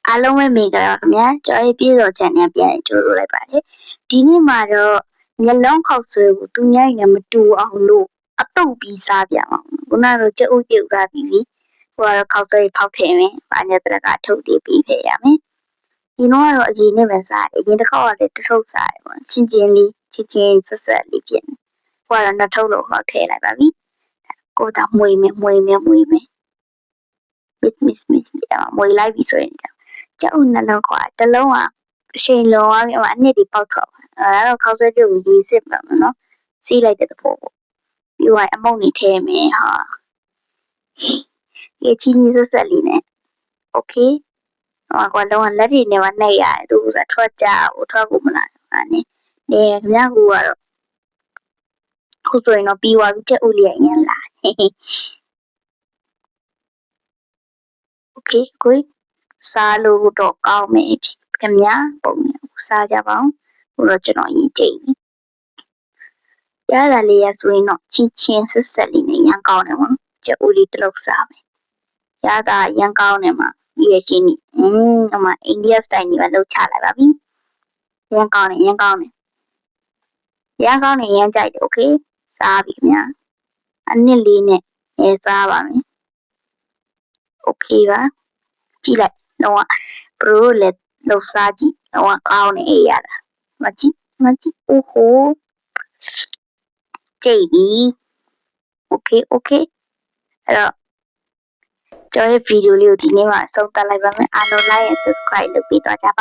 အားလုံးပဲမိကြပါခင်ဗျာကျွန်တော်ပြည်တော်ချန်နယ်ပြန်ကြိုးလို့လိုက်ပါတယ်ဒီနေ့မှာတော့မျက်လုံးခောက်ဆွဲကိုသူများရင်မတူအောင်လို့အတုပ်ပြီးစားပြအောင်ခုနကတော့ကြက်ဥပြုတ်ထားပြီးပြီဟိုကတော့ခောက်ဆွဲဖောက်ထည့်မယ်ဘာညာတရကထုတ်တည်ပြီးဖယ်ရမယ်ဒီတော့ကတော့အရင်နဲ့ပဲစားတယ်အရင်တစ်ခေါက်ကလည်းတစ်ထုပ်စားတယ်ပေါ့ချင်းချင်းလေးဆက်ဆက်လေးဖြစ်နေဟိုကတော့နှစ်ထုပ်လို့ခောက်ထည့်လိုက်ပါပြီကိုတော့မွေမယ်မွေမယ်မွေမယ်မွေလိုက်ပြီဆိုရင်ကျုပ်နှလုံးခွာတလုံးကအရှိန်လုံးသွားပြီးအနှစ်ဒီပေါက်ထွက်အဲတော့ခောက်ဆွဲပြုတ်ကိုရေးစစ်ပါမယ်နော်စီးလိုက်တဲ့သဘောပေါ့ပြီးတော့အမုံနေထဲမယ်ဟာဒီချင်းဆက်ဆက်လေးနဲ့โอเคကွာတော့လက်တွေနဲ့မနှိပ်ရတယ်သူကထွက်ကြဘူးထွက်ကိုမလာနေခင်ဗျားကူကတော့ခုဆိုရင်တော့ပြီးသွားပြီချက်ဥလေးရရင်လာโอเคကိုစားလို့တော့ကောင်းမယ်ခင်ဗျာပုံစားကြပါအောင်ဟိုတော့ကျွန်တော်ရင်ကြိတ်ပြီရတာလေးရဆိုရင်တော့ချင်းဆက်ဆက်လေးနဲ့ရန်ကောင်းတယ်ပေါ့ချက်ဥလေးတစ်လုံးစားမယ်ရတာရန်ကောင်းတယ်မှာဒီရချင်းนี่အမအိန္ဒိယစတိုင်นี่ပဲလောက်ချလိုက်ပါပြီရန်ကောင်းတယ်ရန်ကြိုက်တယ်โอเคစားပြီခင်ဗျာအနစ်လေးနဲ့စားပါမယ်โอเคပါကြည့်လိုက်တော့ဘရိုလည်းလောက်စားကြည့်တော့ကောင်းနေရတာမကြည့်အိုးဟိုကြိတ်ပြီโอเคအဲ့တော့ကျွန်တော်ရဲ့ဗီဒီယိုလေးကိုဒီနေ့မှအဆုံးသတ်လိုက်ပါမယ်အားလုံး like and subscribe လုပ်ပေးသွားကြပါ